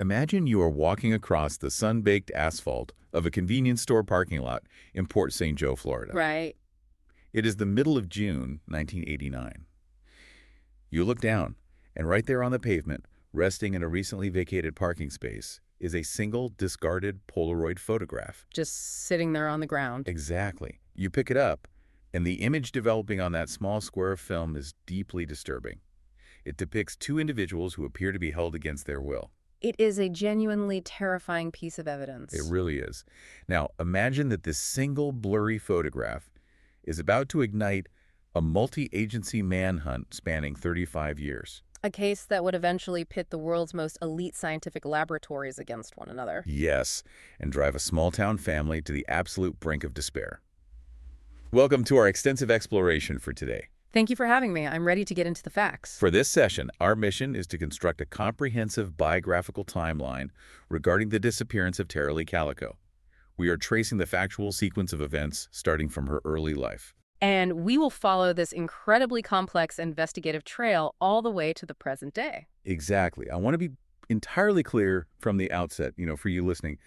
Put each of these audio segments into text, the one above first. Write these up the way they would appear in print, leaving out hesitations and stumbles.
Imagine you are walking across the sun-baked asphalt of a convenience store parking lot in Port St. Joe, Florida. Right. It is the middle of June, 1989. You look down, and right there on the pavement, resting in a recently vacated parking space, is a single discarded Polaroid photograph. Just sitting there on the ground. Exactly. You pick it up, and the image developing on that small square of film is deeply disturbing. It depicts two individuals who appear to be held against their will. It is a genuinely terrifying piece of evidence. It really is. Now, imagine that this single blurry photograph is about to ignite a multi-agency manhunt spanning 35 years. A case that would eventually pit the world's most elite scientific laboratories against one another. Yes, and drive a small-town family to the absolute brink of despair. Welcome to our extensive exploration for today. Thank you for having me. I'm ready to get into the facts. For this session, our mission is to construct a comprehensive biographical timeline regarding the disappearance of Tara Calico. We are tracing the factual sequence of events starting from her early life. And we will follow this incredibly complex investigative trail all the way to the present day. Exactly. I want to be entirely clear from the outset, for you listening.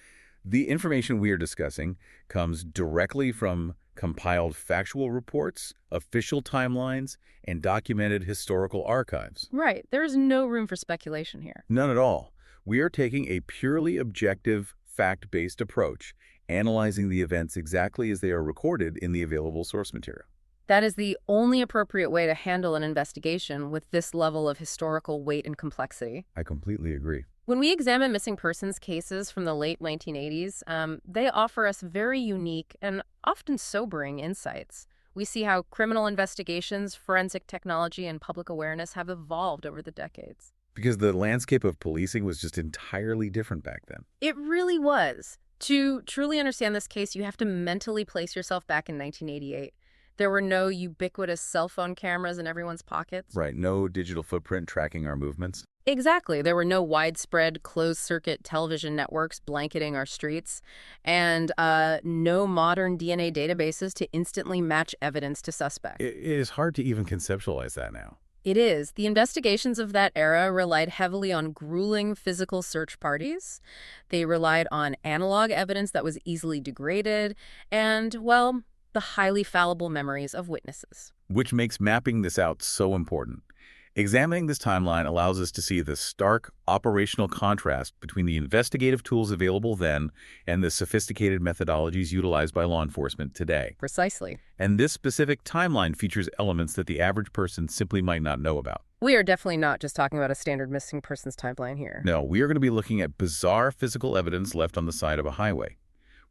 The information we are discussing comes directly from compiled factual reports, official timelines, and documented historical archives. Right. There's no room for speculation here. None at all. We are taking a purely objective, fact-based approach, analyzing the events exactly as they are recorded in the available source material. That is the only appropriate way to handle an investigation with this level of historical weight and complexity. I completely agree. When we examine missing persons cases from the late 1980s, they offer us very unique and often sobering insights. We see how criminal investigations, forensic technology, and public awareness have evolved over the decades. Because the landscape of policing was just entirely different back then. It really was. To truly understand this case, you have to mentally place yourself back in 1988. There were no ubiquitous cell phone cameras in everyone's pockets. Right, no digital footprint tracking our movements. Exactly. There were no widespread closed-circuit television networks blanketing our streets, and no modern DNA databases to instantly match evidence to suspects. It is hard to even conceptualize that now. It is. The investigations of that era relied heavily on grueling physical search parties. They relied on analog evidence that was easily degraded, and, well, the highly fallible memories of witnesses. Which makes mapping this out so important. Examining this timeline allows us to see the stark operational contrast between the investigative tools available then and the sophisticated methodologies utilized by law enforcement today. Precisely. And this specific timeline features elements that the average person simply might not know about. We are definitely not just talking about a standard missing persons timeline here. No, we are going to be looking at bizarre physical evidence left on the side of a highway.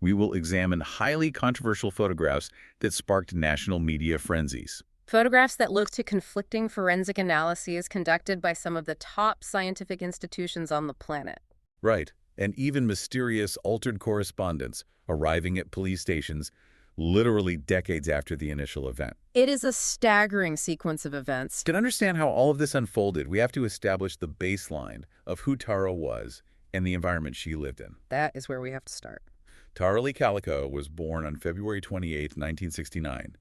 We will examine highly controversial photographs that sparked national media frenzies. Photographs that look to conflicting forensic analyses conducted by some of the top scientific institutions on the planet. Right, and even mysterious altered correspondence arriving at police stations literally decades after the initial event. It is a staggering sequence of events. To understand how all of this unfolded, we have to establish the baseline of who Tara was and the environment she lived in. That is where we have to start. Tara Calico was born on February 28, 1969.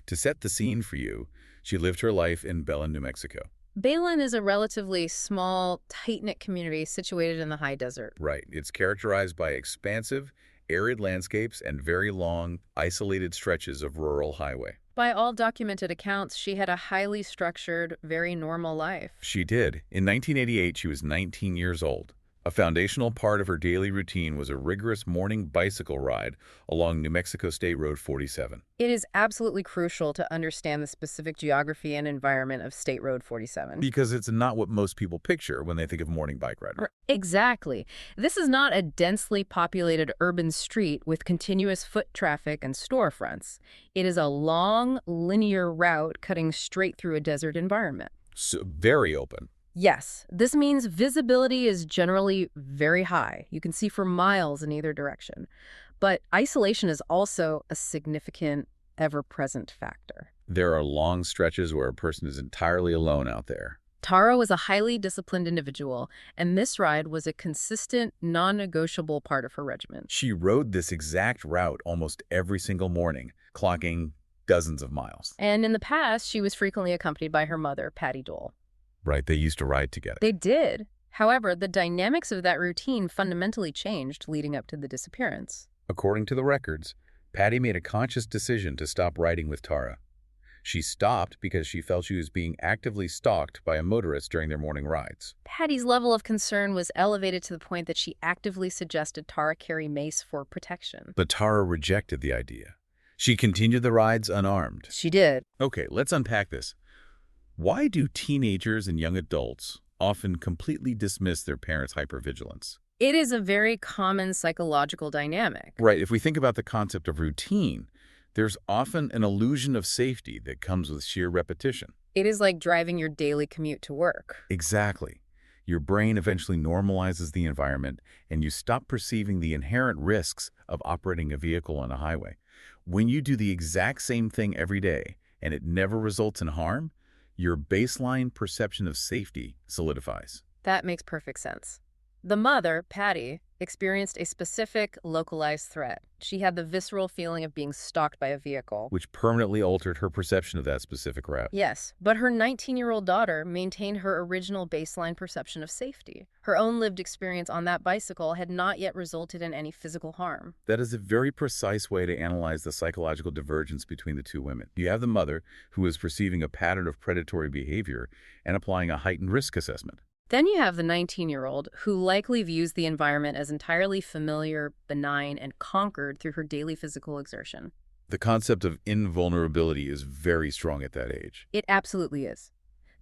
To set the scene for you, she lived her life in Belen, New Mexico. Belen is a relatively small, tight-knit community situated in the high desert. Right. It's characterized by expansive, arid landscapes and very long, isolated stretches of rural highway. By all documented accounts, she had a highly structured, very normal life. She did. In 1988, she was 19 years old. A foundational part of her daily routine was a rigorous morning bicycle ride along New Mexico State Road 47. It is absolutely crucial to understand the specific geography and environment of State Road 47. Because it's not what most people picture when they think of morning bike riding. Exactly. This is not a densely populated urban street with continuous foot traffic and storefronts. It is a long, linear route cutting straight through a desert environment. So very open. Yes, this means visibility is generally very high. You can see for miles in either direction. But isolation is also a significant, ever-present factor. There are long stretches where a person is entirely alone out there. Tara was a highly disciplined individual, and this ride was a consistent, non-negotiable part of her regimen. She rode this exact route almost every single morning, clocking dozens of miles. And in the past, she was frequently accompanied by her mother, Patty Dole. Right, they used to ride together. They did. However, the dynamics of that routine fundamentally changed leading up to the disappearance. According to the records, Patty made a conscious decision to stop riding with Tara. She stopped because she felt she was being actively stalked by a motorist during their morning rides. Patty's level of concern was elevated to the point that she actively suggested Tara carry mace for protection. But Tara rejected the idea. She continued the rides unarmed. She did. Okay, let's unpack this. Why do teenagers and young adults often completely dismiss their parents' hypervigilance? It is a very common psychological dynamic. Right, if we think about the concept of routine, there's often an illusion of safety that comes with sheer repetition. It is like driving your daily commute to work. Exactly. Your brain eventually normalizes the environment, and you stop perceiving the inherent risks of operating a vehicle on a highway. When you do the exact same thing every day, and it never results in harm, your baseline perception of safety solidifies. That makes perfect sense. The mother, Patty, experienced a specific, localized threat. She had the visceral feeling of being stalked by a vehicle. Which permanently altered her perception of that specific route. Yes, but her 19-year-old daughter maintained her original baseline perception of safety. Her own lived experience on that bicycle had not yet resulted in any physical harm. That is a very precise way to analyze the psychological divergence between the two women. You have the mother, who is perceiving a pattern of predatory behavior and applying a heightened risk assessment. Then you have the 19-year-old, who likely views the environment as entirely familiar, benign, and conquered through her daily physical exertion. The concept of invulnerability is very strong at that age. It absolutely is.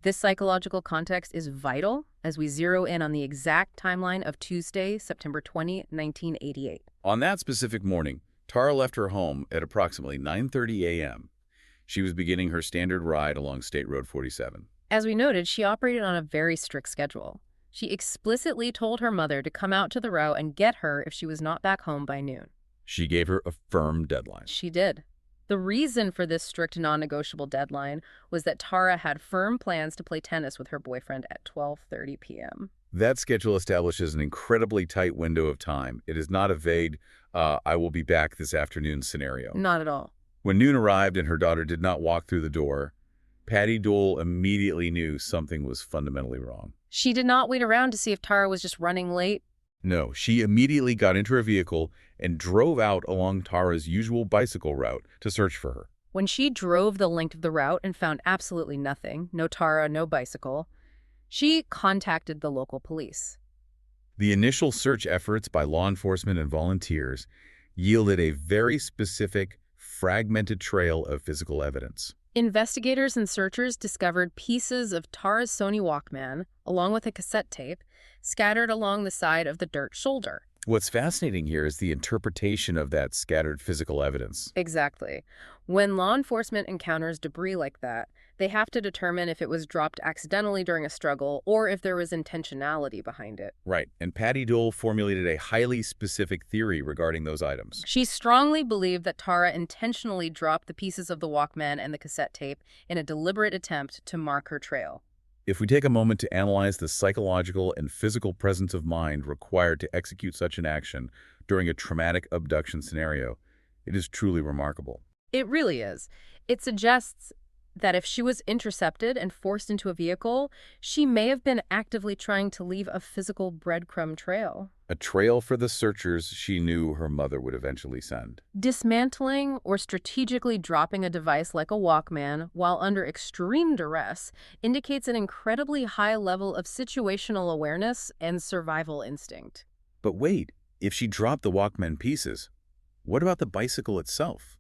This psychological context is vital as we zero in on the exact timeline of Tuesday, September 20, 1988. On that specific morning, Tara left her home at approximately 9:30 a.m. She was beginning her standard ride along State Road 47. As we noted, she operated on a very strict schedule. She explicitly told her mother to come out to the route and get her if she was not back home by noon. She gave her a firm deadline. She did. The reason for this strict non-negotiable deadline was that Tara had firm plans to play tennis with her boyfriend at 12:30 p.m. That schedule establishes an incredibly tight window of time. It is not a vague, I will be back this afternoon scenario. Not at all. When noon arrived and her daughter did not walk through the door, Patty Dole immediately knew something was fundamentally wrong. She did not wait around to see if Tara was just running late. No, she immediately got into her vehicle and drove out along Tara's usual bicycle route to search for her. When she drove the length of the route and found absolutely nothing, no Tara, no bicycle, she contacted the local police. The initial search efforts by law enforcement and volunteers yielded a very specific, fragmented trail of physical evidence. Investigators and searchers discovered pieces of Tara's Sony Walkman, along with a cassette tape, scattered along the side of the dirt shoulder. What's fascinating here is the interpretation of that scattered physical evidence. Exactly. When law enforcement encounters debris like that, they have to determine if it was dropped accidentally during a struggle or if there was intentionality behind it. Right, and Patty Dole formulated a highly specific theory regarding those items. She strongly believed that Tara intentionally dropped the pieces of the Walkman and the cassette tape in a deliberate attempt to mark her trail. If we take a moment to analyze the psychological and physical presence of mind required to execute such an action during a traumatic abduction scenario, it is truly remarkable. It really is. It suggests that if she was intercepted and forced into a vehicle, she may have been actively trying to leave a physical breadcrumb trail. A trail for the searchers she knew her mother would eventually send. Dismantling or strategically dropping a device like a Walkman while under extreme duress indicates an incredibly high level of situational awareness and survival instinct. But wait, if she dropped the Walkman pieces, what about the bicycle itself?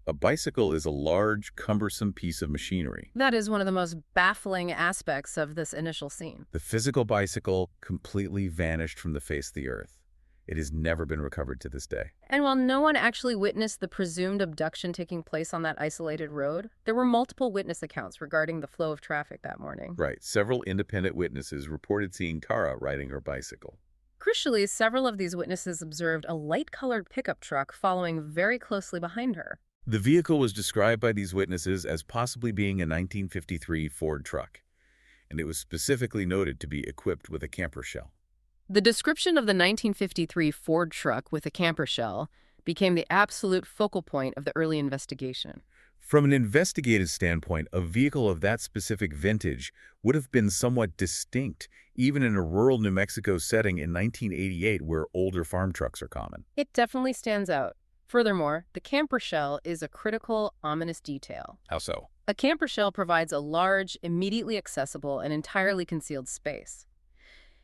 A bicycle is a large, cumbersome piece of machinery. That is one of the most baffling aspects of this initial scene. The physical bicycle completely vanished from the face of the earth. It has never been recovered to this day. And while no one actually witnessed the presumed abduction taking place on that isolated road, there were multiple witness accounts regarding the flow of traffic that morning. Right. Several independent witnesses reported seeing Tara riding her bicycle. Crucially, several of these witnesses observed a light-colored pickup truck following very closely behind her. The vehicle was described by these witnesses as possibly being a 1953 Ford truck, and it was specifically noted to be equipped with a camper shell. The description of the 1953 Ford truck with a camper shell became the absolute focal point of the early investigation. From an investigative standpoint, a vehicle of that specific vintage would have been somewhat distinct, even in a rural New Mexico setting in 1988 where older farm trucks are common. It definitely stands out. Furthermore, the camper shell is a critical, ominous detail. How so? A camper shell provides a large, immediately accessible, and entirely concealed space.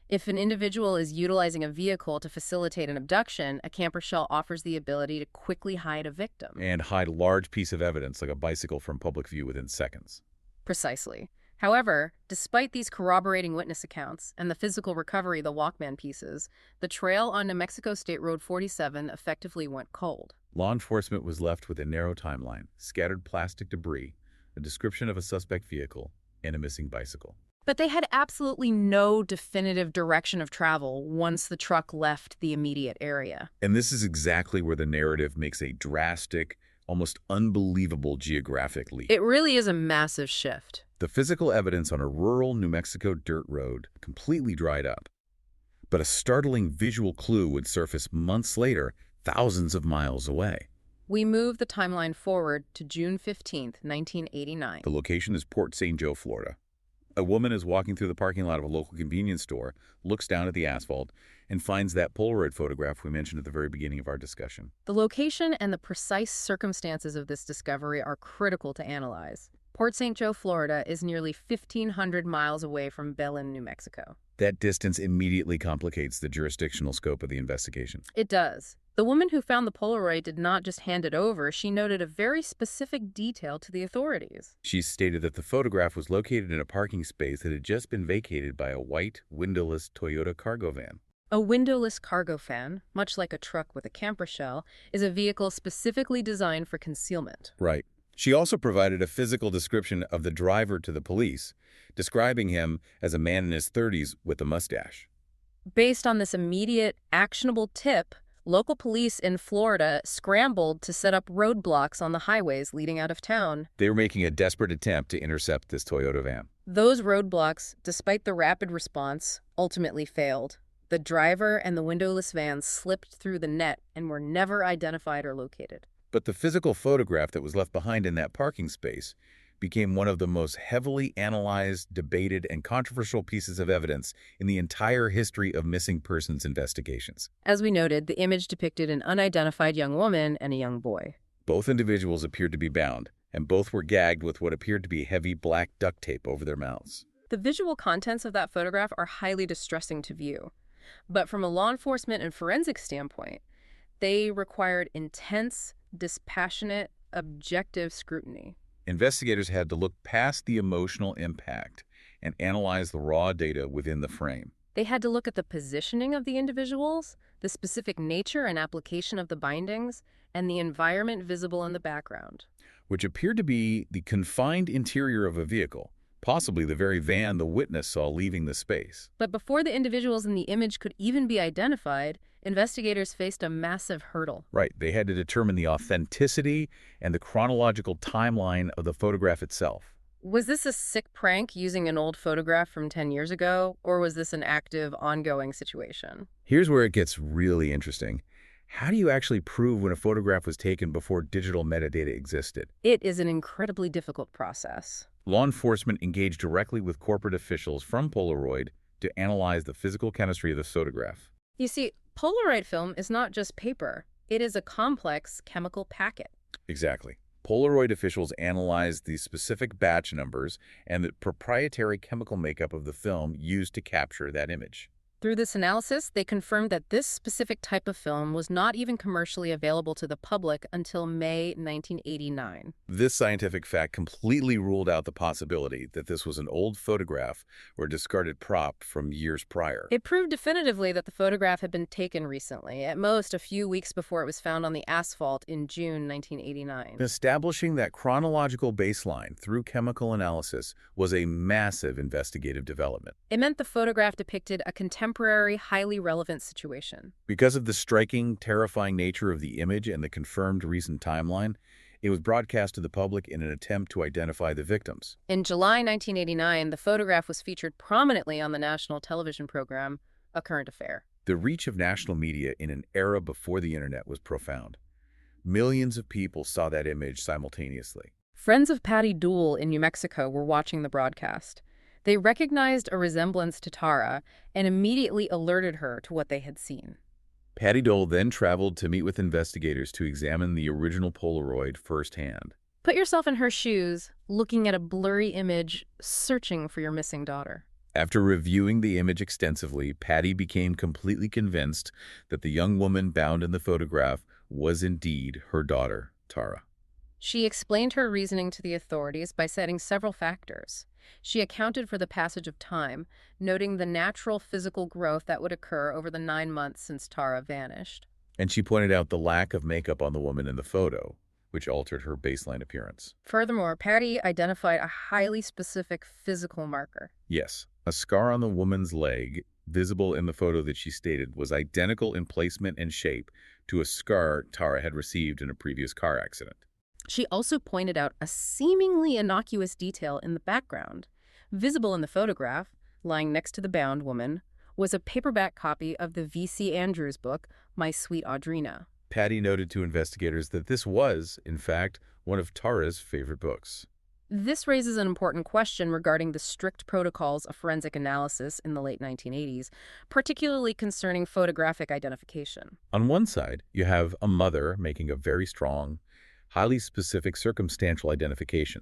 If an individual is utilizing a vehicle to facilitate an abduction, a camper shell offers the ability to quickly hide a victim. And hide a large piece of evidence like a bicycle from public view within seconds. Precisely. However, despite these corroborating witness accounts and the physical recovery of the Walkman pieces, the trail on New Mexico State Road 47 effectively went cold. Law enforcement was left with a narrow timeline, scattered plastic debris, a description of a suspect vehicle, and a missing bicycle. But they had absolutely no definitive direction of travel once the truck left the immediate area. And this is exactly where the narrative makes a drastic, almost unbelievable geographic leap. It really is a massive shift. The physical evidence on a rural New Mexico dirt road completely dried up. But a startling visual clue would surface months later, thousands of miles away. We move the timeline forward to June 15th, 1989. The location is Port St. Joe, Florida. A woman is walking through the parking lot of a local convenience store, looks down at the asphalt, and finds that Polaroid photograph we mentioned at the very beginning of our discussion. The location and the precise circumstances of this discovery are critical to analyze. Port St. Joe, Florida is nearly 1,500 miles away from Belen, New Mexico. That distance immediately complicates the jurisdictional scope of the investigation. It does. The woman who found the Polaroid did not just hand it over, she noted a very specific detail to the authorities. She stated that the photograph was located in a parking space that had just been vacated by a white, windowless Toyota cargo van. A windowless cargo van, much like a truck with a camper shell, is a vehicle specifically designed for concealment. Right. She also provided a physical description of the driver to the police, describing him as a man in his 30s with a mustache. Based on this immediate, actionable tip, local police in Florida scrambled to set up roadblocks on the highways leading out of town. They were making a desperate attempt to intercept this Toyota van. Those roadblocks, despite the rapid response, ultimately failed. The driver and the windowless van slipped through the net and were never identified or located. But the physical photograph that was left behind in that parking space became one of the most heavily analyzed, debated, and controversial pieces of evidence in the entire history of missing persons investigations. As we noted, the image depicted an unidentified young woman and a young boy. Both individuals appeared to be bound, and both were gagged with what appeared to be heavy black duct tape over their mouths. The visual contents of that photograph are highly distressing to view. But from a law enforcement and forensic standpoint, they required intense, dispassionate, objective scrutiny. Investigators had to look past the emotional impact and analyze the raw data within the frame. They had to look at the positioning of the individuals, the specific nature and application of the bindings, and the environment visible in the background, which appeared to be the confined interior of a vehicle, possibly the very van the witness saw leaving the space. But before the individuals in the image could even be identified, investigators faced a massive hurdle. Right. They had to determine the authenticity and the chronological timeline of the photograph itself. Was this a sick prank using an old photograph from 10 years ago, or was this an active, ongoing situation? Here's where it gets really interesting. How do you actually prove when a photograph was taken before digital metadata existed? It is an incredibly difficult process. Law enforcement engaged directly with corporate officials from Polaroid to analyze the physical chemistry of the photograph. You see, Polaroid film is not just paper. It is a complex chemical packet. Exactly. Polaroid officials analyzed the specific batch numbers and the proprietary chemical makeup of the film used to capture that image. Through this analysis, they confirmed that this specific type of film was not even commercially available to the public until May 1989. This scientific fact completely ruled out the possibility that this was an old photograph or discarded prop from years prior. It proved definitively that the photograph had been taken recently, at most a few weeks before it was found on the asphalt in June 1989. Establishing that chronological baseline through chemical analysis was a massive investigative development. It meant the photograph depicted a contemporary, highly relevant situation. Because of the striking, terrifying nature of the image and the confirmed recent timeline, it was broadcast to the public in an attempt to identify the victims. In July 1989, the photograph was featured prominently on the national television program, A Current Affair. The reach of national media in an era before the internet was profound. Millions of people saw that image simultaneously. Friends of Patty Dool in New Mexico were watching the broadcast. They recognized a resemblance to Tara and immediately alerted her to what they had seen. Patty Dole then traveled to meet with investigators to examine the original Polaroid firsthand. Put yourself in her shoes, looking at a blurry image, searching for your missing daughter. After reviewing the image extensively, Patty became completely convinced that the young woman bound in the photograph was indeed her daughter, Tara. She explained her reasoning to the authorities by citing several factors. She accounted for the passage of time, noting the natural physical growth that would occur over the 9 months since Tara vanished. And she pointed out the lack of makeup on the woman in the photo, which altered her baseline appearance. Furthermore, Patty identified a highly specific physical marker. Yes, a scar on the woman's leg, visible in the photo that she stated, was identical in placement and shape to a scar Tara had received in a previous car accident. She also pointed out a seemingly innocuous detail in the background. Visible in the photograph, lying next to the bound woman, was a paperback copy of the V.C. Andrews book, My Sweet Audrina. Patty noted to investigators that this was, in fact, one of Tara's favorite books. This raises an important question regarding the strict protocols of forensic analysis in the late 1980s, particularly concerning photographic identification. On one side, you have a mother making a very strong, highly specific circumstantial identification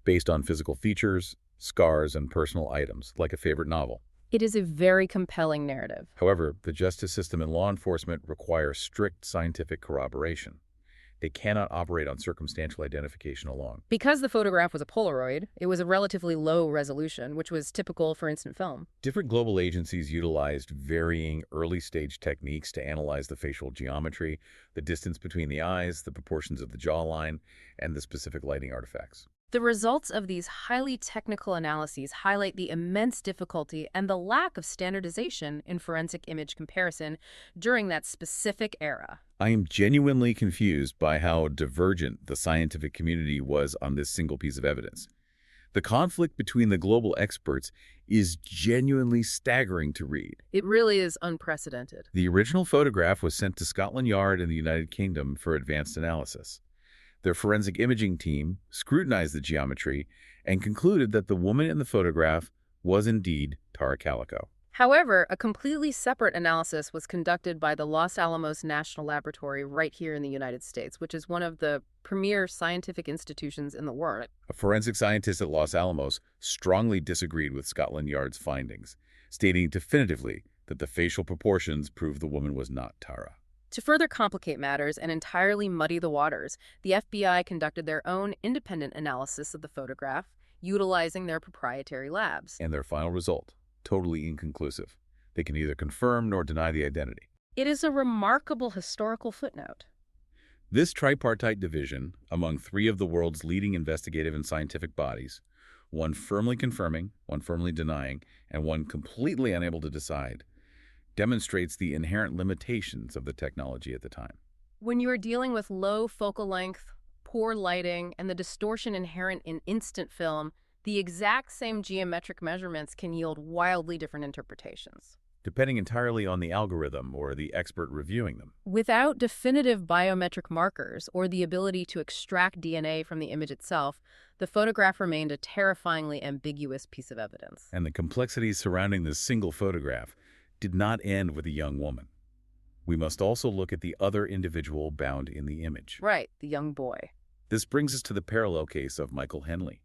based on physical features, scars, and personal items, like a favorite novel. It is a very compelling narrative. However, the justice system and law enforcement require strict scientific corroboration. They cannot operate on circumstantial identification alone. Because the photograph was a Polaroid, it was a relatively low resolution, which was typical for instant film. Different global agencies utilized varying early-stage techniques to analyze the facial geometry, the distance between the eyes, the proportions of the jawline, and the specific lighting artifacts. The results of these highly technical analyses highlight the immense difficulty and the lack of standardization in forensic image comparison during that specific era. I am genuinely confused by how divergent the scientific community was on this single piece of evidence. The conflict between the global experts is genuinely staggering to read. It really is unprecedented. The original photograph was sent to Scotland Yard in the United Kingdom for advanced analysis. Their forensic imaging team scrutinized the geometry and concluded that the woman in the photograph was indeed Tara Calico. However, a completely separate analysis was conducted by the Los Alamos National Laboratory right here in the United States, which is one of the premier scientific institutions in the world. A forensic scientist at Los Alamos strongly disagreed with Scotland Yard's findings, stating definitively that the facial proportions proved the woman was not Tara. To further complicate matters and entirely muddy the waters, the FBI conducted their own independent analysis of the photograph, utilizing their proprietary labs. And their final result, totally inconclusive. They can neither confirm nor deny the identity. It is a remarkable historical footnote. This tripartite division among three of the world's leading investigative and scientific bodies, one firmly confirming, one firmly denying, and one completely unable to decide, demonstrates the inherent limitations of the technology at the time. When you are dealing with low focal length, poor lighting, and the distortion inherent in instant film, the exact same geometric measurements can yield wildly different interpretations, depending entirely on the algorithm or the expert reviewing them. Without definitive biometric markers or the ability to extract DNA from the image itself, the photograph remained a terrifyingly ambiguous piece of evidence. And the complexities surrounding this single photograph did not end with a young woman. We must also look at the other individual bound in the image. Right, the young boy. This brings us to the parallel case of Michael Henley.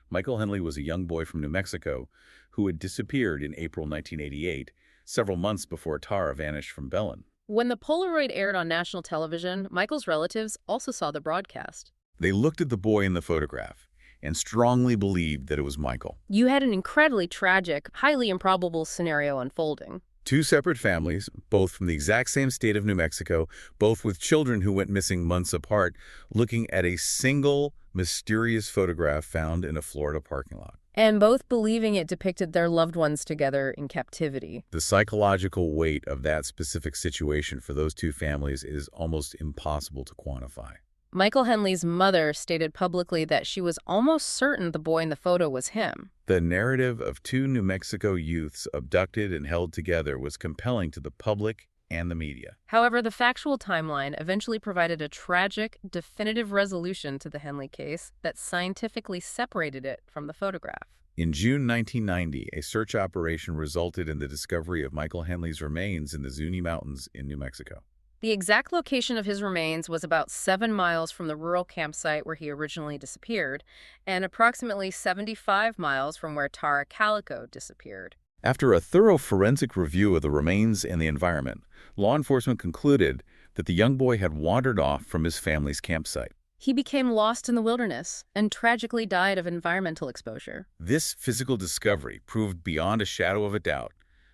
Michael Henley was a young boy from New Mexico who had disappeared in April 1988, several months before Tara vanished from Belen. When the Polaroid aired on national television, Michael's relatives also saw the broadcast. They looked at the boy in the photograph and strongly believed that it was Michael. You had an incredibly tragic, highly improbable scenario unfolding. Two separate families, both from the exact same state of New Mexico, both with children who went missing months apart, looking at a single mysterious photograph found in a Florida parking lot. And both believing it depicted their loved ones together in captivity. The psychological weight of that specific situation for those two families is almost impossible to quantify. Michael Henley's mother stated publicly that she was almost certain the boy in the photo was him. The narrative of two New Mexico youths abducted and held together was compelling to the public and the media. However, the factual timeline eventually provided a tragic, definitive resolution to the Henley case that scientifically separated it from the photograph. In June 1990, a search operation resulted in the discovery of Michael Henley's remains in the Zuni Mountains in New Mexico. The exact location of his remains was about 7 miles from the rural campsite where he originally disappeared, and approximately 75 miles from where Tara Calico disappeared. After a thorough forensic review of the remains and the environment, law enforcement concluded that the young boy had wandered off from his family's campsite. He became lost in the wilderness and tragically died of environmental exposure. This physical discovery proved beyond a shadow of a doubt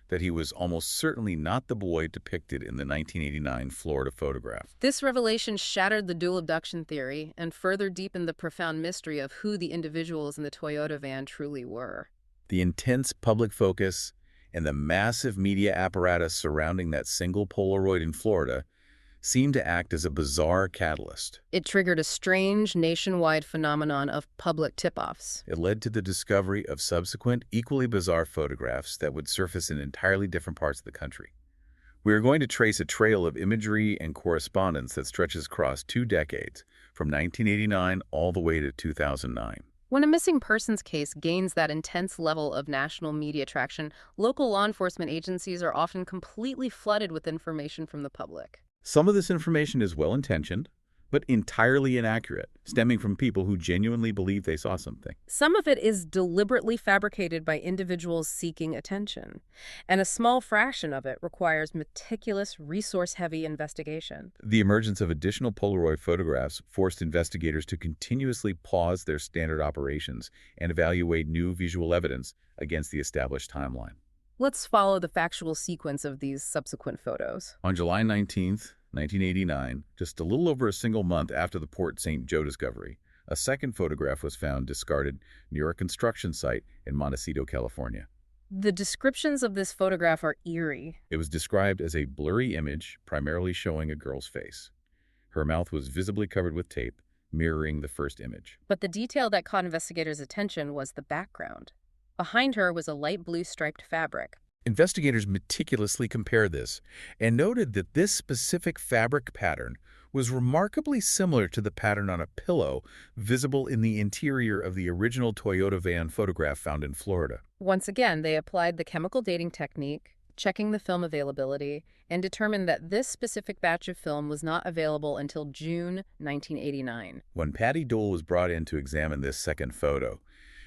that he was almost certainly not the boy depicted in the 1989 Florida photograph. This revelation shattered the dual abduction theory and further deepened the profound mystery of who the individuals in the Toyota van truly were. The intense public focus and the massive media apparatus surrounding that single Polaroid in Florida seemed to act as a bizarre catalyst. It triggered a strange nationwide phenomenon of public tip-offs. It led to the discovery of subsequent, equally bizarre photographs that would surface in entirely different parts of the country. We are going to trace a trail of imagery and correspondence that stretches across 2 decades, from 1989 all the way to 2009. When a missing persons case gains that intense level of national media traction, local law enforcement agencies are often completely flooded with information from the public. Some of this information is well-intentioned, but entirely inaccurate, stemming from people who genuinely believe they saw something. Some of it is deliberately fabricated by individuals seeking attention, and a small fraction of it requires meticulous, resource-heavy investigation. The emergence of additional Polaroid photographs forced investigators to continuously pause their standard operations and evaluate new visual evidence against the established timeline. Let's follow the factual sequence of these subsequent photos. On July 19, 1989, just a little over a single month after the Port St. Joe discovery, a second photograph was found discarded near a construction site in Montecito, California. The descriptions of this photograph are eerie. It was described as a blurry image primarily showing a girl's face. Her mouth was visibly covered with tape, mirroring the first image. But the detail that caught investigators' attention was the background. Behind her was a light blue striped fabric. Investigators meticulously compared this and noted that this specific fabric pattern was remarkably similar to the pattern on a pillow visible in the interior of the original Toyota van photograph found in Florida. Once again, they applied the chemical dating technique, checking the film availability, and determined that this specific batch of film was not available until June 1989. When Patty Dole was brought in to examine this second photo,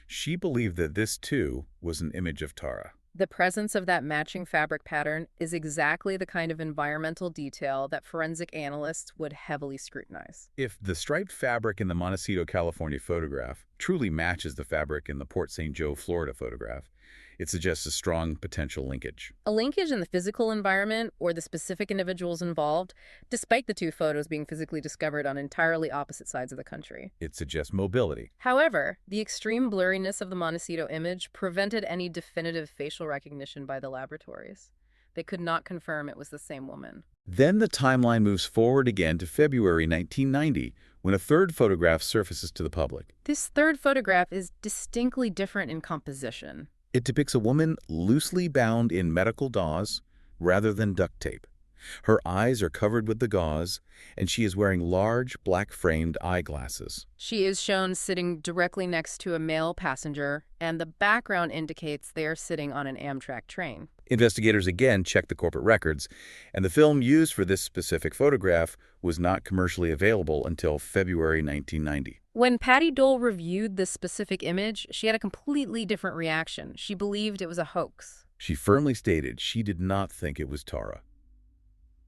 she believed that this, too, was an image of Tara. The presence of that matching fabric pattern is exactly the kind of environmental detail that forensic analysts would heavily scrutinize. If the striped fabric in the Montecito, California photograph truly matches the fabric in the Port St. Joe, Florida photograph, it suggests a strong potential linkage. A linkage in the physical environment or the specific individuals involved, despite the 2 photos being physically discovered on entirely opposite sides of the country. It suggests mobility. However, the extreme blurriness of the Montecito image prevented any definitive facial recognition by the laboratories. They could not confirm it was the same woman. Then the timeline moves forward again to February 1990, when a third photograph surfaces to the public. This third photograph is distinctly different in composition. It depicts a woman loosely bound in medical gauze rather than duct tape. Her eyes are covered with the gauze, and she is wearing large, black-framed eyeglasses. She is shown sitting directly next to a male passenger, and the background indicates they are sitting on an Amtrak train. Investigators again checked the corporate records, and the film used for this specific photograph was not commercially available until February 1990. When Patty Dole reviewed this specific image, she had a completely different reaction. She believed it was a hoax. She firmly stated she did not think it was Tara.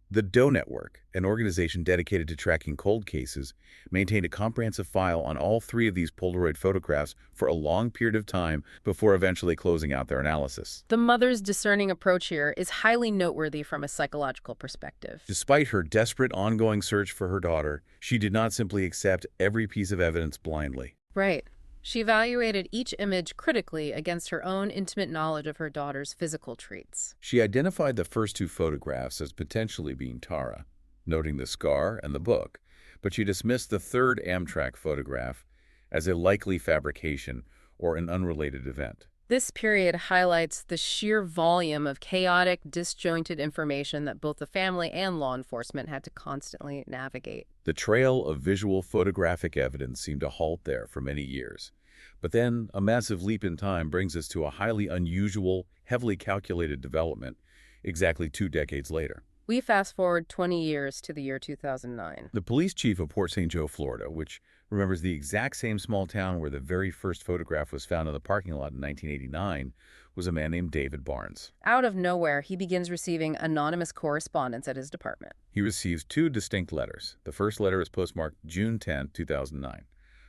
The Doe Network, an organization dedicated to tracking cold cases, maintained a comprehensive file on all 3 of these Polaroid photographs for a long period of time before eventually closing out their analysis. The mother's discerning approach here is highly noteworthy from a psychological perspective. Despite her desperate ongoing search for her daughter, she did not simply accept every piece of evidence blindly. Right. She evaluated each image critically against her own intimate knowledge of her daughter's physical traits. She identified the first 2 photographs as potentially being Tara, noting the scar and the book, but she dismissed the third Amtrak photograph as a likely fabrication or an unrelated event. This period highlights the sheer volume of chaotic, disjointed information that both the family and law enforcement had to constantly navigate. The trail of visual photographic evidence seemed to halt there for many years. But then a massive leap in time brings us to a highly unusual, heavily calculated development exactly 2 decades later. We fast forward 20 years to the year 2009. The police chief of Port St. Joe, Florida, which remembers the exact same small town where the very first photograph was found in the parking lot in 1989, was a man named David Barnes. Out of nowhere, he begins receiving anonymous correspondence at his department. He receives 2 distinct letters. The first letter is postmarked June 10, 2009.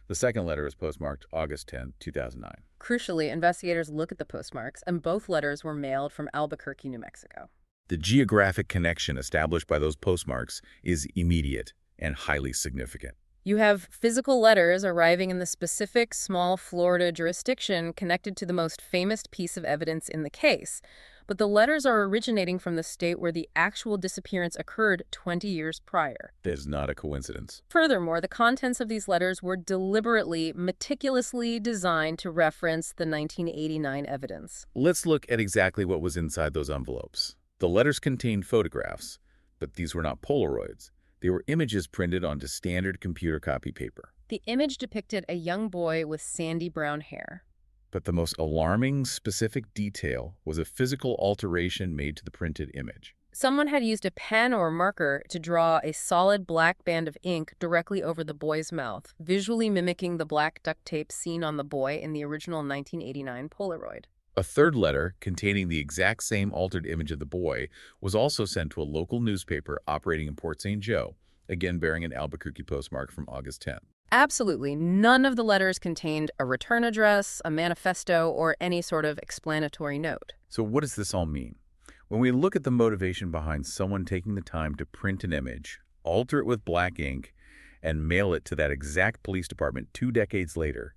The second letter is postmarked August 10, 2009. Crucially, investigators look at the postmarks, and both letters were mailed from Albuquerque, New Mexico. The geographic connection established by those postmarks is immediate and highly significant. You have physical letters arriving in the specific small Florida jurisdiction connected to the most famous piece of evidence in the case. But the letters are originating from the state where the actual disappearance occurred 20 years prior. That is not a coincidence. Furthermore, the contents of these letters were deliberately, meticulously designed to reference the 1989 evidence. Let's look at exactly what was inside those envelopes. The letters contained photographs, but these were not Polaroids. They were images printed onto standard computer copy paper. The image depicted a young boy with sandy brown hair. But the most alarming specific detail was a physical alteration made to the printed image. Someone had used a pen or marker to draw a solid black band of ink directly over the boy's mouth, visually mimicking the black duct tape seen on the boy in the original 1989 Polaroid. A third letter, containing the exact same altered image of the boy, was also sent to a local newspaper operating in Port St. Joe, again bearing an Albuquerque postmark from August 10. Absolutely none of the letters contained a return address, a manifesto, or any sort of explanatory note. So what does this all mean? When we look at the motivation behind someone taking the time to print an image, alter it with black ink, and mail it to that exact police department 2 decades later,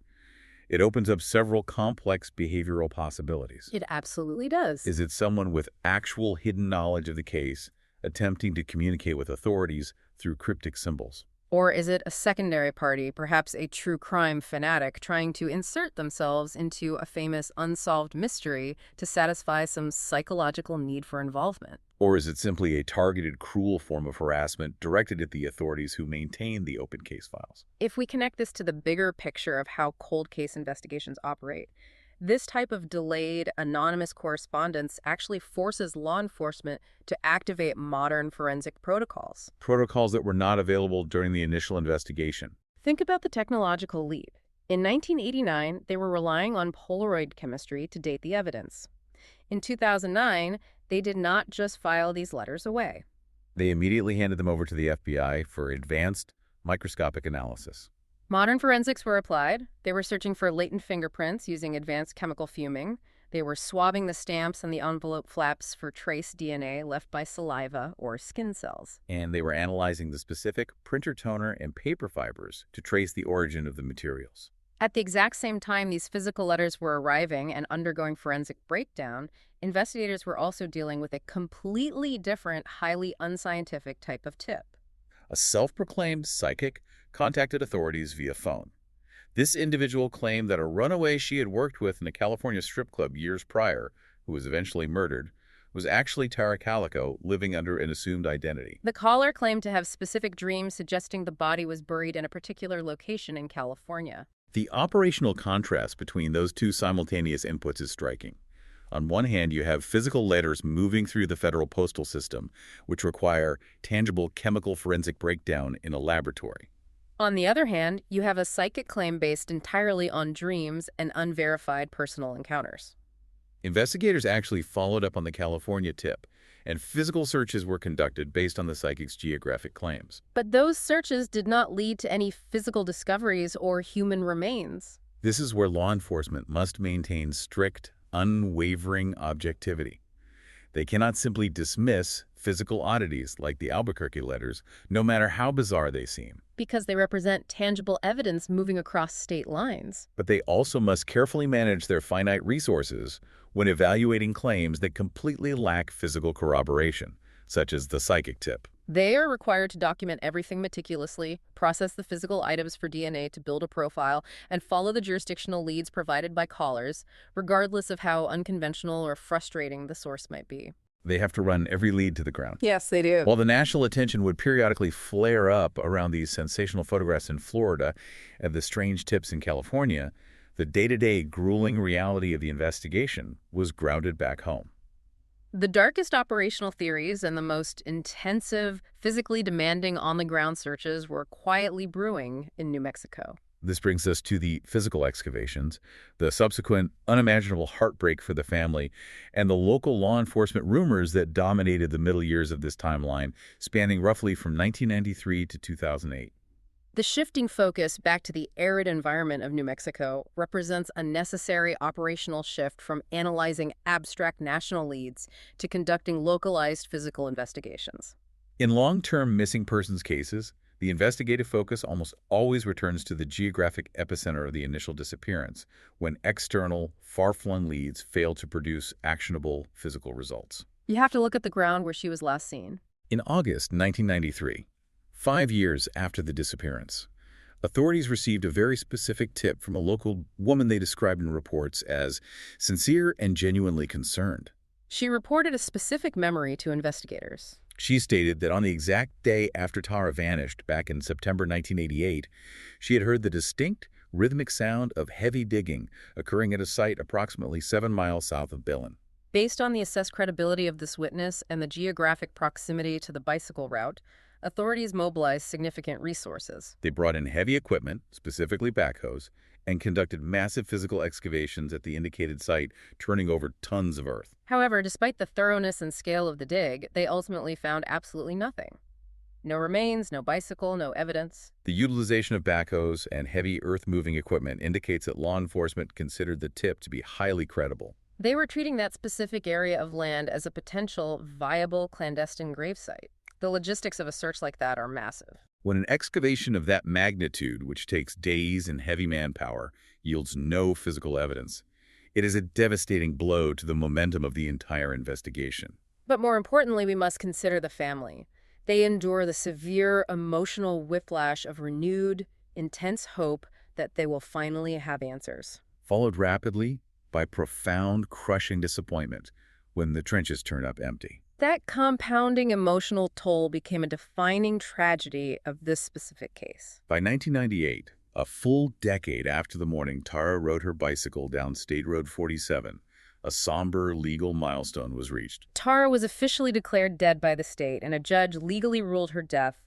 it opens up several complex behavioral possibilities. It absolutely does. Is it someone with actual hidden knowledge of the case attempting to communicate with authorities through cryptic symbols? Or is it a secondary party, perhaps a true crime fanatic, trying to insert themselves into a famous unsolved mystery to satisfy some psychological need for involvement? Or is it simply a targeted, cruel form of harassment directed at the authorities who maintain the open case files? If we connect this to the bigger picture of how cold case investigations operate, this type of delayed, anonymous correspondence actually forces law enforcement to activate modern forensic protocols. Protocols that were not available during the initial investigation. Think about the technological leap. In 1989, they were relying on Polaroid chemistry to date the evidence. In 2009, they did not just file these letters away. They immediately handed them over to the FBI for advanced microscopic analysis. Modern forensics were applied. They were searching for latent fingerprints using advanced chemical fuming. They were swabbing the stamps and the envelope flaps for trace DNA left by saliva or skin cells. And they were analyzing the specific printer toner and paper fibers to trace the origin of the materials. At the exact same time these physical letters were arriving and undergoing forensic breakdown, investigators were also dealing with a completely different, highly unscientific type of tip. A self-proclaimed psychic contacted authorities via phone. This individual claimed that a runaway she had worked with in a California strip club years prior, who was eventually murdered, was actually Tara Calico, living under an assumed identity. The caller claimed to have specific dreams suggesting the body was buried in a particular location in California. The operational contrast between those two simultaneous inputs is striking. On one hand, you have physical letters moving through the federal postal system, which require tangible chemical forensic breakdown in a laboratory. On the other hand, you have a psychic claim based entirely on dreams and unverified personal encounters. Investigators actually followed up on the California tip, and physical searches were conducted based on the psychic's geographic claims. But those searches did not lead to any physical discoveries or human remains. This is where law enforcement must maintain strict, unwavering objectivity. They cannot simply dismiss physical oddities like the Albuquerque letters, no matter how bizarre they seem. Because they represent tangible evidence moving across state lines. But they also must carefully manage their finite resources when evaluating claims that completely lack physical corroboration, such as the psychic tip. They are required to document everything meticulously, process the physical items for DNA to build a profile, and follow the jurisdictional leads provided by callers, regardless of how unconventional or frustrating the source might be. They have to run every lead to the ground. Yes, they do. While the national attention would periodically flare up around these sensational photographs in Florida and the strange tips in California, the day-to-day grueling reality of the investigation was grounded back home. The darkest operational theories and the most intensive, physically demanding on-the-ground searches were quietly brewing in New Mexico. This brings us to the physical excavations, the subsequent unimaginable heartbreak for the family, and the local law enforcement rumors that dominated the middle years of this timeline, spanning roughly from 1993 to 2008. The shifting focus back to the arid environment of New Mexico represents a necessary operational shift from analyzing abstract national leads to conducting localized physical investigations. In long-term missing persons cases, the investigative focus almost always returns to the geographic epicenter of the initial disappearance, when external, far-flung leads fail to produce actionable physical results. You have to look at the ground where she was last seen. In August 1993, 5 years after the disappearance, authorities received a very specific tip from a local woman they described in reports as sincere and genuinely concerned. She reported a specific memory to investigators. She stated that on the exact day after Tara vanished back in September 1988, she had heard the distinct, rhythmic sound of heavy digging occurring at a site approximately 7 miles south of Belen. Based on the assessed credibility of this witness and the geographic proximity to the bicycle route, authorities mobilized significant resources. They brought in heavy equipment, specifically backhoes, and conducted massive physical excavations at the indicated site, turning over tons of earth. However, despite the thoroughness and scale of the dig, they ultimately found absolutely nothing. No remains, no bicycle, no evidence. The utilization of backhoes and heavy earth-moving equipment indicates that law enforcement considered the tip to be highly credible. They were treating that specific area of land as a potential viable clandestine gravesite. The logistics of a search like that are massive. When an excavation of that magnitude, which takes days and heavy manpower, yields no physical evidence, it is a devastating blow to the momentum of the entire investigation. But more importantly, we must consider the family. They endure the severe emotional whiplash of renewed, intense hope that they will finally have answers. Followed rapidly by profound, crushing disappointment when the trenches turn up empty. That compounding emotional toll became a defining tragedy of this specific case. By 1998, a full decade after the morning Tara rode her bicycle down State Road 47, a somber legal milestone was reached. Tara was officially declared dead by the state, and a judge legally ruled her death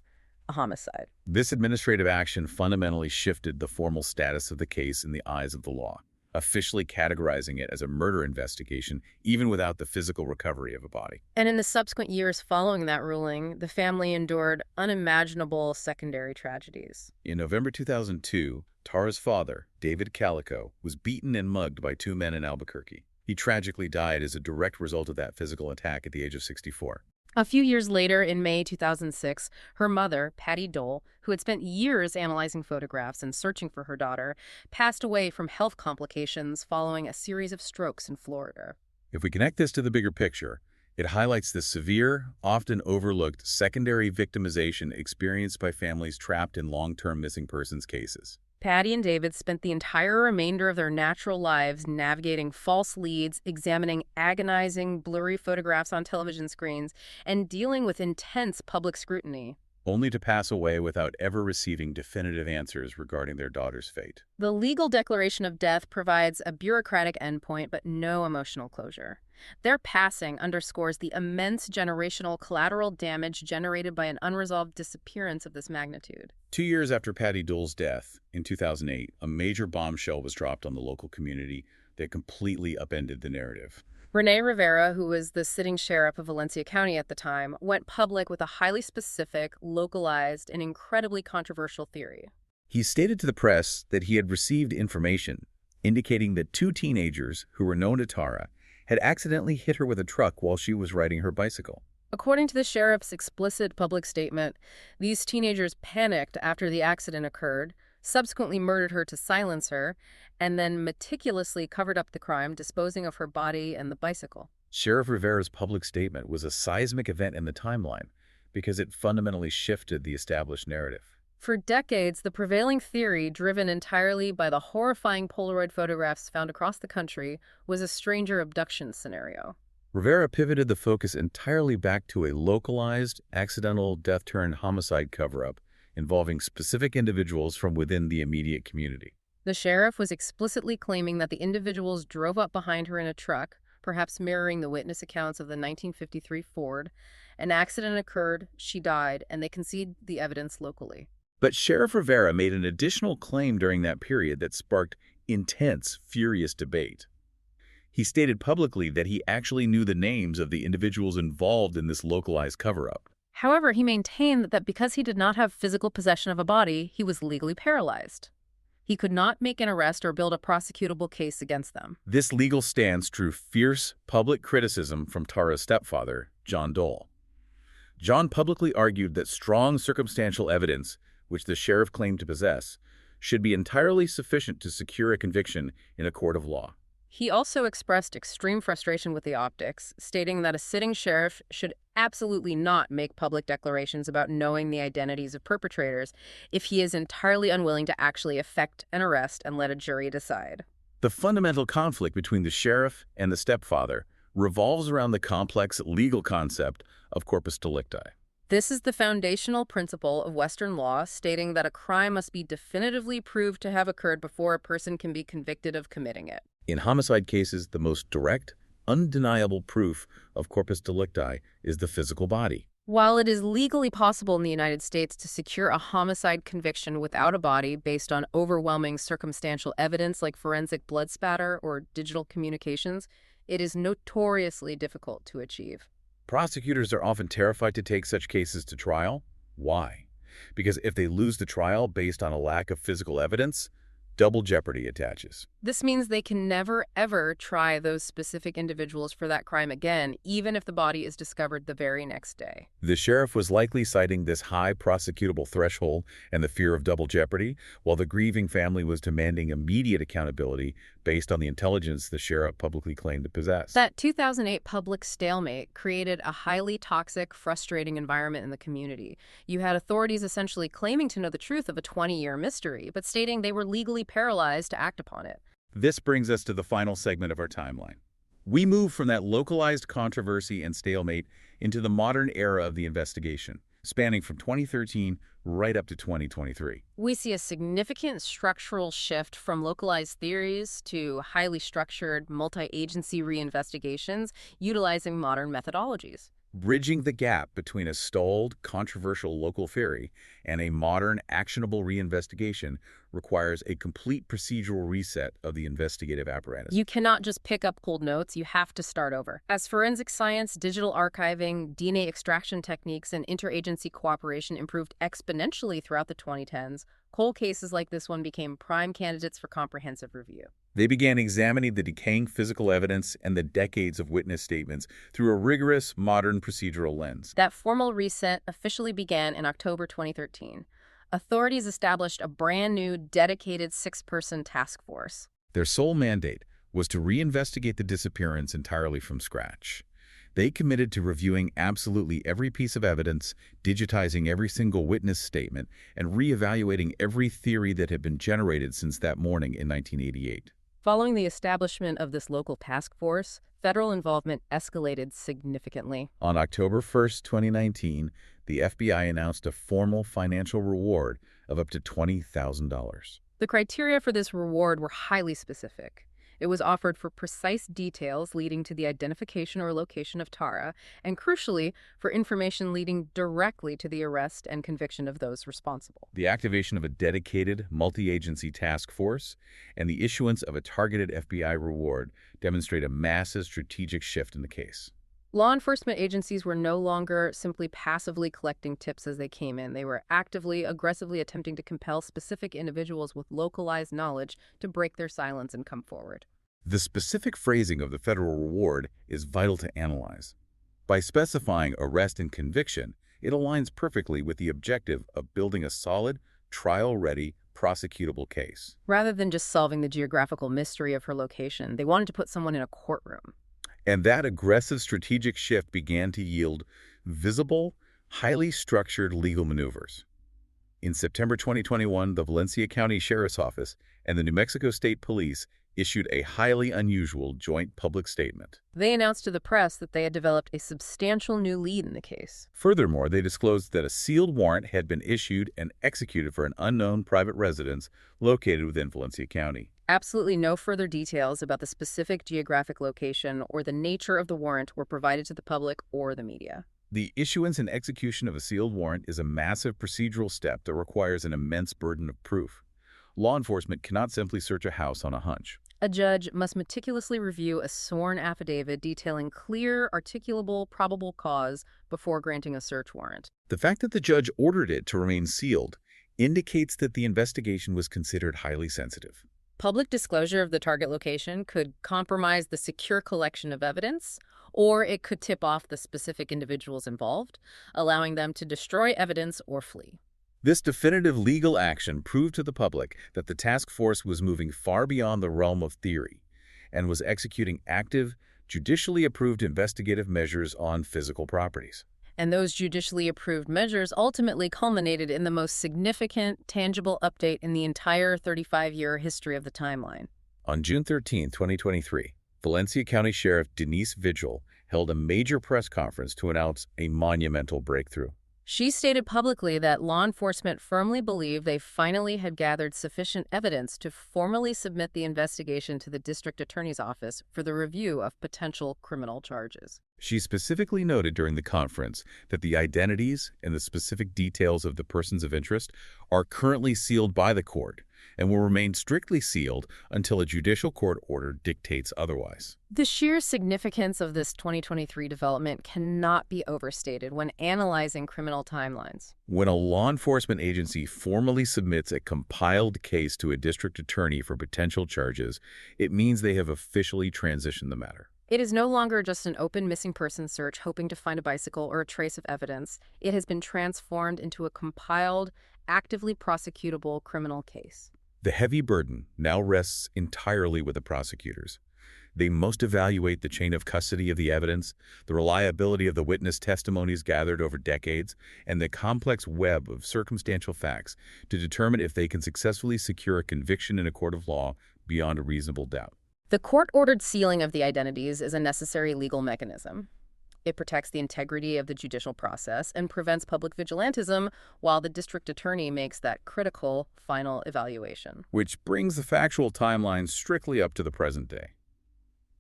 a homicide. This administrative action fundamentally shifted the formal status of the case in the eyes of the law, officially categorizing it as a murder investigation, even without the physical recovery of a body. And in the subsequent years following that ruling, the family endured unimaginable secondary tragedies. In November 2002, Tara's father, David Calico, was beaten and mugged by 2 men in Albuquerque. He tragically died as a direct result of that physical attack at the age of 64. A few years later, in May 2006, her mother, Patty Dole, who had spent years analyzing photographs and searching for her daughter, passed away from health complications following a series of strokes in Florida. If we connect this to the bigger picture, it highlights the severe, often overlooked secondary victimization experienced by families trapped in long-term missing persons cases. Patty and David spent the entire remainder of their natural lives navigating false leads, examining agonizing, blurry photographs on television screens, and dealing with intense public scrutiny, only to pass away without ever receiving definitive answers regarding their daughter's fate. The legal declaration of death provides a bureaucratic endpoint, but no emotional closure. Their passing underscores the immense generational collateral damage generated by an unresolved disappearance of this magnitude. 2 years after Patty Dole's death, in 2008, a major bombshell was dropped on the local community that completely upended the narrative. Rene Rivera, who was the sitting sheriff of Valencia County at the time, went public with a highly specific, localized, and incredibly controversial theory. He stated to the press that he had received information indicating that 2 teenagers who were known to Tara had accidentally hit her with a truck while she was riding her bicycle. According to the sheriff's explicit public statement, these teenagers panicked after the accident occurred, subsequently murdered her to silence her, and then meticulously covered up the crime, disposing of her body and the bicycle. Sheriff Rivera's public statement was a seismic event in the timeline because it fundamentally shifted the established narrative. For decades, the prevailing theory, driven entirely by the horrifying Polaroid photographs found across the country, was a stranger abduction scenario. Rivera pivoted the focus entirely back to a localized, accidental death-turned-homicide cover-up involving specific individuals from within the immediate community. The sheriff was explicitly claiming that the individuals drove up behind her in a truck, perhaps mirroring the witness accounts of the 1953 Ford. An accident occurred, she died, and they concealed the evidence locally. But Sheriff Rivera made an additional claim during that period that sparked intense, furious debate. He stated publicly that he actually knew the names of the individuals involved in this localized cover-up. However, he maintained that because he did not have physical possession of a body, he was legally paralyzed. He could not make an arrest or build a prosecutable case against them. This legal stance drew fierce public criticism from Tara's stepfather, John Dole. John publicly argued that strong circumstantial evidence, which the sheriff claimed to possess, should be entirely sufficient to secure a conviction in a court of law. He also expressed extreme frustration with the optics, stating that a sitting sheriff should absolutely not make public declarations about knowing the identities of perpetrators if he is entirely unwilling to actually effect an arrest and let a jury decide. The fundamental conflict between the sheriff and the stepfather revolves around the complex legal concept of corpus delicti. This is the foundational principle of Western law, stating that a crime must be definitively proved to have occurred before a person can be convicted of committing it. In homicide cases, the most direct, undeniable proof of corpus delicti is the physical body. While it is legally possible in the United States to secure a homicide conviction without a body based on overwhelming circumstantial evidence like forensic blood spatter or digital communications, it is notoriously difficult to achieve. Prosecutors are often terrified to take such cases to trial. Why? Because if they lose the trial based on a lack of physical evidence, double jeopardy attaches. This means they can never, ever try those specific individuals for that crime again, even if the body is discovered the very next day. The sheriff was likely citing this high prosecutable threshold and the fear of double jeopardy, while the grieving family was demanding immediate accountability based on the intelligence the sheriff publicly claimed to possess. That 2008 public stalemate created a highly toxic, frustrating environment in the community. You had authorities essentially claiming to know the truth of a 20-year mystery, but stating they were legally paralyzed to act upon it. This brings us to the final segment of our timeline. We move from that localized controversy and stalemate into the modern era of the investigation, spanning from 2013 right up to 2023. We see a significant structural shift from localized theories to highly structured, multi-agency reinvestigations utilizing modern methodologies. Bridging the gap between a stalled, controversial local theory and a modern, actionable reinvestigation requires a complete procedural reset of the investigative apparatus. You cannot just pick up cold notes, you have to start over. As forensic science, digital archiving, DNA extraction techniques, and interagency cooperation improved exponentially throughout the 2010s, cold cases like this one became prime candidates for comprehensive review. They began examining the decaying physical evidence and the decades of witness statements through a rigorous, modern procedural lens. That formal reset officially began in October 2013. Authorities established a brand new, dedicated 6-person task force. Their sole mandate was to reinvestigate the disappearance entirely from scratch. They committed to reviewing absolutely every piece of evidence, digitizing every single witness statement, and reevaluating every theory that had been generated since that morning in 1988. Following the establishment of this local task force, federal involvement escalated significantly. On October 1, 2019, the FBI announced a formal financial reward of up to $20,000. The criteria for this reward were highly specific. It was offered for precise details leading to the identification or location of Tara, and crucially, for information leading directly to the arrest and conviction of those responsible. The activation of a dedicated, multi-agency task force and the issuance of a targeted FBI reward demonstrate a massive strategic shift in the case. Law enforcement agencies were no longer simply passively collecting tips as they came in. They were actively, aggressively attempting to compel specific individuals with localized knowledge to break their silence and come forward. The specific phrasing of the federal reward is vital to analyze. By specifying arrest and conviction, it aligns perfectly with the objective of building a solid, trial-ready, prosecutable case. Rather than just solving the geographical mystery of her location, they wanted to put someone in a courtroom. And that aggressive strategic shift began to yield visible, highly structured legal maneuvers. In September 2021, the Valencia County Sheriff's Office and the New Mexico State Police issued a highly unusual joint public statement. They announced to the press that they had developed a substantial new lead in the case. Furthermore, they disclosed that a sealed warrant had been issued and executed for an unknown private residence located within Valencia County. Absolutely no further details about the specific geographic location or the nature of the warrant were provided to the public or the media. The issuance and execution of a sealed warrant is a massive procedural step that requires an immense burden of proof. Law enforcement cannot simply search a house on a hunch. A judge must meticulously review a sworn affidavit detailing clear, articulable, probable cause before granting a search warrant. The fact that the judge ordered it to remain sealed indicates that the investigation was considered highly sensitive. Public disclosure of the target location could compromise the secure collection of evidence, or it could tip off the specific individuals involved, allowing them to destroy evidence or flee. This definitive legal action proved to the public that the task force was moving far beyond the realm of theory and was executing active, judicially approved investigative measures on physical properties. And those judicially approved measures ultimately culminated in the most significant, tangible update in the entire 35-year history of the timeline. On June 13, 2023, Valencia County Sheriff Denise Vigil held a major press conference to announce a monumental breakthrough. She stated publicly that law enforcement firmly believed they finally had gathered sufficient evidence to formally submit the investigation to the district attorney's office for the review of potential criminal charges. She specifically noted during the conference that the identities and the specific details of the persons of interest are currently sealed by the court and will remain strictly sealed until a judicial court order dictates otherwise. The sheer significance of this 2023 development cannot be overstated when analyzing criminal timelines. When a law enforcement agency formally submits a compiled case to a district attorney for potential charges, it means they have officially transitioned the matter. It is no longer just an open missing person search hoping to find a bicycle or a trace of evidence. It has been transformed into a compiled, actively prosecutable criminal case. The heavy burden now rests entirely with the prosecutors. They must evaluate the chain of custody of the evidence, the reliability of the witness testimonies gathered over decades, and the complex web of circumstantial facts to determine if they can successfully secure a conviction in a court of law beyond a reasonable doubt. The court-ordered sealing of the identities is a necessary legal mechanism. It protects the integrity of the judicial process and prevents public vigilantism while the district attorney makes that critical final evaluation. Which brings the factual timeline strictly up to the present day.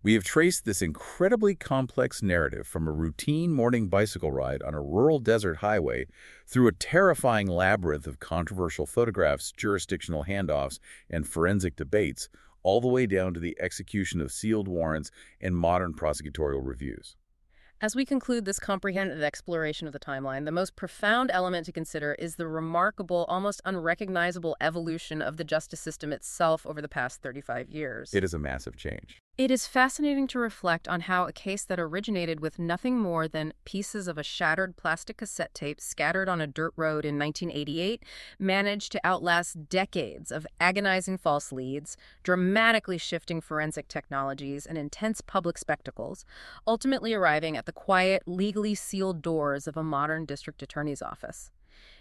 We have traced this incredibly complex narrative from a routine morning bicycle ride on a rural desert highway through a terrifying labyrinth of controversial photographs, jurisdictional handoffs, and forensic debates, all the way down to the execution of sealed warrants and modern prosecutorial reviews. As we conclude this comprehensive exploration of the timeline, the most profound element to consider is the remarkable, almost unrecognizable evolution of the justice system itself over the past 35 years. It is a massive change. It is fascinating to reflect on how a case that originated with nothing more than pieces of a shattered plastic cassette tape scattered on a dirt road in 1988 managed to outlast decades of agonizing false leads, dramatically shifting forensic technologies, and intense public spectacles, ultimately arriving at the quiet, legally sealed doors of a modern district attorney's office.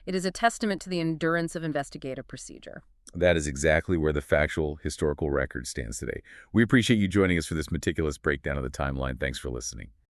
It is a testament to the endurance of investigative procedure. That is exactly where the factual historical record stands today. We appreciate you joining us for this meticulous breakdown of the timeline. Thanks for listening.